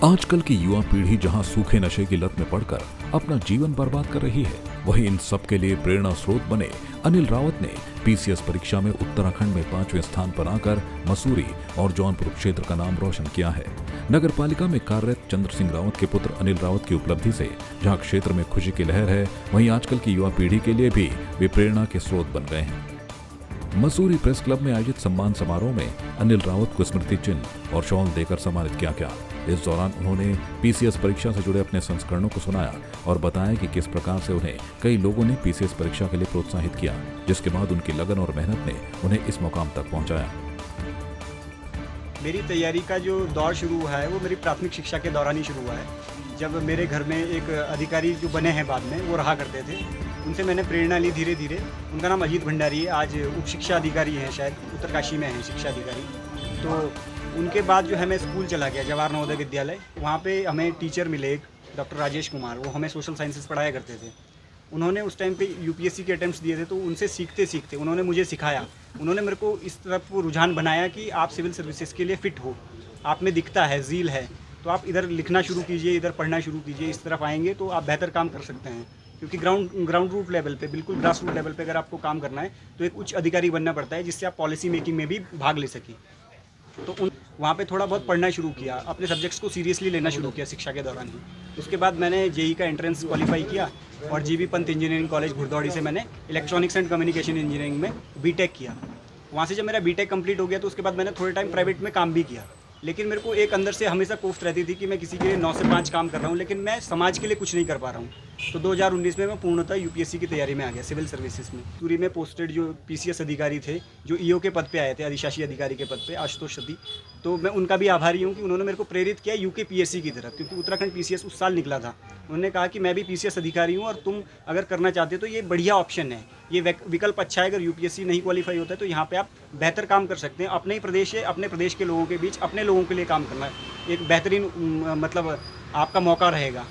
आजकल की युवा पीढ़ी जहां सूखे नशे की लत में पड़कर अपना जीवन बर्बाद कर रही है, वहीं इन सब के लिए प्रेरणा स्रोत बने अनिल रावत ने पीसीएस परीक्षा में उत्तराखंड में 5वें स्थान पर आकर मसूरी और जौनपुर क्षेत्र का नाम रोशन किया है। नगर पालिका में कार्यरत चंद्र सिंह रावत के पुत्र अनिल रावत की उपलब्धि से जहां क्षेत्र में खुशी की लहर है, वहीं आजकल की युवा पीढ़ी के लिए भी वे प्रेरणा के स्रोत बन गए हैं। मसूरी प्रेस क्लब में आयोजित सम्मान समारोह में अनिल रावत को स्मृति चिन्ह और शॉल देकर सम्मानित किया गया। इस दौरान उन्होंने पीसीएस परीक्षा से जुड़े अपने संस्करणों को सुनाया और बताया कि किस प्रकार से उन्हें कई लोगों ने पीसीएस परीक्षा के लिए प्रोत्साहित किया, जिसके बाद उनकी लगन और मेहनत ने उन्हें इस मुकाम तक पहुंचाया। मेरी तैयारी का जो दौर शुरू हुआ है वो मेरी प्राथमिक शिक्षा के दौरान ही शुरू हुआ है। जब मेरे घर में एक अधिकारी जो बने हैं बाद में, वो रहा करते थे, उनसे मैंने प्रेरणा ली धीरे धीरे। उनका नाम अजीत भंडारी है, आज उप शिक्षा अधिकारी हैं, शायद उत्तरकाशी में हैं शिक्षा अधिकारी। तो उनके बाद जो है मैं स्कूल चला गया, जवाहर नवोदय विद्यालय। वहाँ पे हमें टीचर मिले एक डॉक्टर राजेश कुमार, वो हमें सोशल साइंसेस पढ़ाया करते थे। उन्होंने उस टाइम पे यूपीएससी के अटेम्प्ट्स दिए थे, तो उनसे सीखते सीखते उन्होंने मुझे सिखाया। उन्होंने मेरे को इस तरफ रुझान बनाया कि आप सिविल सर्विसेज के लिए फ़िट हो, आप में दिखता है, ज़ील है, तो आप इधर लिखना शुरू कीजिए, इधर पढ़ना शुरू कीजिए, इस तरफ आएंगे तो आप बेहतर काम कर सकते हैं। क्योंकि ग्राउंड रूट लेवल पे, बिल्कुल ग्रास रूट लेवल पे अगर आपको काम करना है तो एक उच्च अधिकारी बनना पड़ता है, जिससे आप पॉलिसी मेकिंग में भी भाग ले सकें। तो वहाँ पे थोड़ा बहुत पढ़ना शुरू किया, अपने सब्जेक्ट्स को सीरियसली लेना शुरू किया शिक्षा के दौरान ही। उसके बाद मैंने जेई का एंट्रेंस क्वालिफाई किया और जीबी पंत इंजीनियरिंग कॉलेज घुड़दौड़ी से मैंने इलेक्ट्रॉनिक्स एंड कम्युनिकेशन इंजीनियरिंग में बीटेक किया। वहाँ से जब मेरा बीटेक कंप्लीट हो गया तो उसके बाद मैंने थोड़े टाइम प्राइवेट में काम भी किया। लेकिन मेरे को एक अंदर से हमेशा कोफ्त रहती थी कि मैं किसी के लिए 9 से 5 काम कर रहा हूँ, लेकिन मैं समाज के लिए कुछ नहीं कर पा रहा हूँ। तो 2019 में मैं पूर्णतः यूपीएससी की तैयारी में आ गया, सिविल सर्विसेज में। सूरी में पोस्टेड जो पीसीएस अधिकारी थे, जो ईओ के पद पे आए थे, अधिशासी अधिकारी के पद पे, आशुतोष सती, तो मैं उनका भी आभारी हूँ कि उन्होंने मेरे को प्रेरित किया यूके पीएससी की तरफ, क्योंकि उत्तराखंड पीसीएस उस साल निकला था। उन्होंने कहा कि मैं भी पीसीएस अधिकारी हूँ और तुम अगर करना चाहते हो तो ये बढ़िया ऑप्शन है, ये विकल्प अच्छा है। अगर यूपीएससी नहीं क्वालिफाई होता है तो यहाँ पे आप बेहतर काम कर सकते हैं। अपने ही प्रदेश है, अपने प्रदेश के लोगों के बीच अपने लोगों के लिए काम करना है एक बेहतरीन मतलब आपका मौका रहेगा।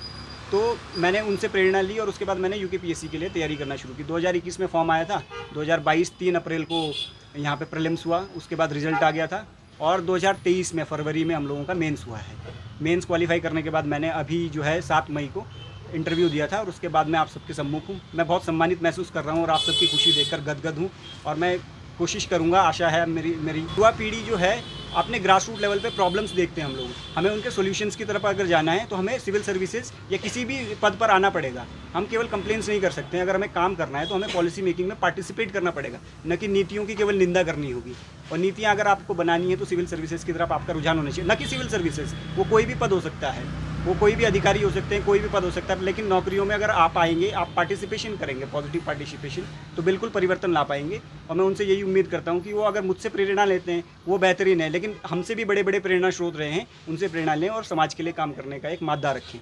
तो मैंने उनसे प्रेरणा ली और उसके बाद मैंने यूकेपीएससी के लिए तैयारी करना शुरू की। 2021 में फॉर्म आया था, 2022 3 अप्रैल को यहाँ पे प्रीलिम्स हुआ, उसके बाद रिजल्ट आ गया था और 2023 में फरवरी में हम लोगों का मेंस हुआ है। मेंस क्वालिफाई करने के बाद मैंने अभी जो है 7 मई को इंटरव्यू दिया था और उसके बाद मैं आप सबके सम्मुख हूँ। मैं बहुत सम्मानित महसूस कर रहा हूँ और आप सबकी खुशी देखकर गदगद हूँ और मैं कोशिश करूँगा, आशा है मेरी युवा पीढ़ी जो है अपने ग्रास रूट लेवल पे प्रॉब्लम्स देखते हैं हम लोग, हमें उनके सॉल्यूशंस की तरफ अगर जाना है तो हमें सिविल सर्विसेज या किसी भी पद पर आना पड़ेगा। हम केवल कंप्लेंट्स नहीं कर सकते हैं, अगर हमें काम करना है तो हमें पॉलिसी मेकिंग में पार्टिसिपेट करना पड़ेगा, न कि नीतियों की केवल निंदा करनी होगी। और नीतियाँ अगर आपको बनानी है तो सिविल सर्विसेज की तरफ आपका रुझान होना चाहिए, न कि सिविल सर्विसेज, वो कोई भी पद हो सकता है, वो कोई भी अधिकारी हो सकते हैं, कोई भी पद हो सकता है, लेकिन नौकरियों में अगर आप आएंगे, आप पार्टिसिपेशन करेंगे, पॉजिटिव पार्टिसिपेशन, तो बिल्कुल परिवर्तन ला पाएंगे। और मैं उनसे यही उम्मीद करता हूं कि वो अगर मुझसे प्रेरणा लेते हैं वो बेहतरीन है, लेकिन हमसे भी बड़े बड़े प्रेरणा स्रोत रहे हैं, उनसे प्रेरणा लें और समाज के लिए काम करने का एक मादा रखें।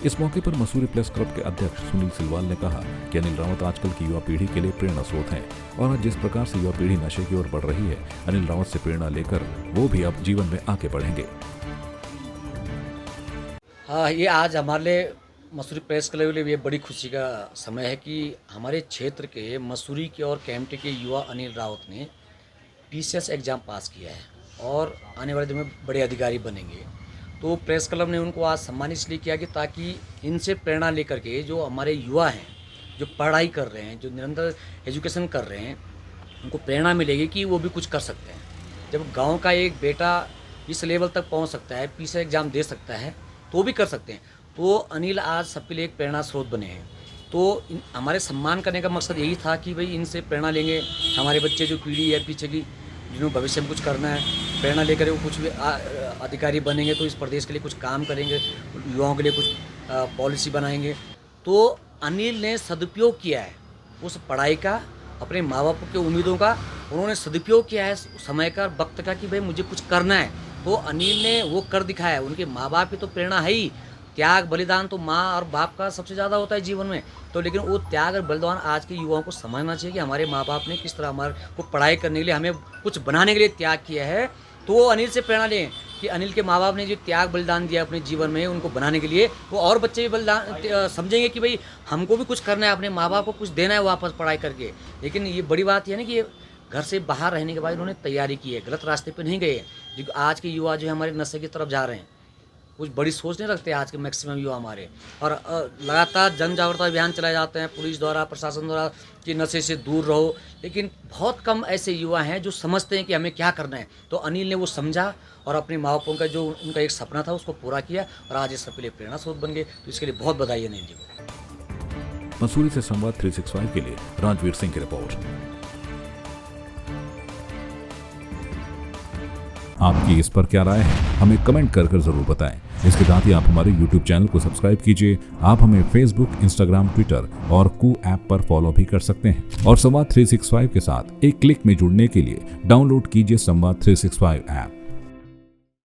इस मौके पर मसूरी प्रेस क्लब के अध्यक्ष सुनील सिलवाल ने कहा कि अनिल रावत आजकल की युवा पीढ़ी के लिए प्रेरणा स्रोत हैं और आज जिस प्रकार से युवा पीढ़ी नशे की ओर बढ़ रही है, अनिल रावत से प्रेरणा लेकर वो भी अब जीवन में आगे बढ़ेंगे। हाँ, ये आज हमारे मसूरी प्रेस क्लब के लिए बड़ी खुशी का समय है कि हमारे क्षेत्र के मसूरी के और कैंपटी के युवा अनिल रावत ने पीसीएस एग्ज़ाम पास किया है और आने वाले दिनों में बड़े अधिकारी बनेंगे। तो प्रेस क्लब ने उनको आज सम्मानित इसलिए किया कि ताकि इनसे प्रेरणा लेकर के जो हमारे युवा हैं, जो पढ़ाई कर रहे हैं, जो निरंतर एजुकेशन कर रहे हैं, उनको प्रेरणा मिलेगी कि वो भी कुछ कर सकते हैं। जब गाँव का एक बेटा इस लेवल तक पहुँच सकता है, पीसीएस एग्ज़ाम दे सकता है, तो भी कर सकते हैं। तो अनिल आज सबके लिए एक प्रेरणा स्रोत बने हैं। तो हमारे सम्मान करने का मकसद यही था कि भाई इनसे प्रेरणा लेंगे, हमारे बच्चे जो पीढ़ी है पीछे की, जिन्होंने भविष्य में कुछ करना है, प्रेरणा लेकर वो कुछ भी अधिकारी बनेंगे तो इस प्रदेश के लिए कुछ काम करेंगे, युवाओं के लिए कुछ पॉलिसी बनाएंगे। तो अनिल ने सदुपयोग किया है उस पढ़ाई का, अपने माँ बाप के उम्मीदों का उन्होंने सदुपयोग किया है, समय का, वक्त का, कि भाई मुझे कुछ करना है। तो अनिल ने वो कर दिखाया। उनके माँ बाप की तो प्रेरणा है ही, त्याग बलिदान तो माँ और बाप का सबसे ज़्यादा होता है जीवन में। तो लेकिन वो त्याग और बलिदान आज के युवाओं को समझना चाहिए कि हमारे माँ बाप ने किस तरह हमारे को पढ़ाई करने के लिए, हमें कुछ बनाने के लिए त्याग किया है। तो वो अनिल से प्रेरणा लें कि अनिल के माँ बाप ने जो त्याग बलिदान दिया अपने जीवन में उनको बनाने के लिए, वो और बच्चे भी बलिदान समझेंगे कि भाई हमको भी कुछ करना है, अपने माँ बाप को कुछ देना है वापस पढ़ाई करके। लेकिन ये बड़ी बात यह है ना कि घर से बाहर रहने के बाद उन्होंने तैयारी की है, गलत रास्ते पे नहीं गए। जो आज के युवा जो है हमारे नशे की तरफ जा रहे हैं, कुछ बड़ी सोच नहीं रखते आज के मैक्सिमम युवा हमारे। और लगातार जन जागरूकता अभियान चलाए जाते हैं पुलिस द्वारा, प्रशासन द्वारा कि नशे से दूर रहो, लेकिन बहुत कम ऐसे युवा हैं जो समझते हैं कि हमें क्या करना है। तो अनिल ने वो समझा और अपने माँ बापों का जो उनका एक सपना था उसको पूरा किया और आज ये सबके लिए प्रेरणा स्रोत बन गए। तो इसके लिए बहुत बधाई है अनिल जी को। मसूरी से संवाद 365 के लिए राजवीर सिंह की रिपोर्ट। आपकी इस पर क्या राय है, हमें कमेंट कर जरूर बताएं। इसके साथ ही आप हमारे YouTube चैनल को सब्सक्राइब कीजिए। आप हमें Facebook, Instagram, Twitter और कू ऐप पर फॉलो भी कर सकते हैं। और संवाद 365 के साथ एक क्लिक में जुड़ने के लिए डाउनलोड कीजिए संवाद 365 ऐप।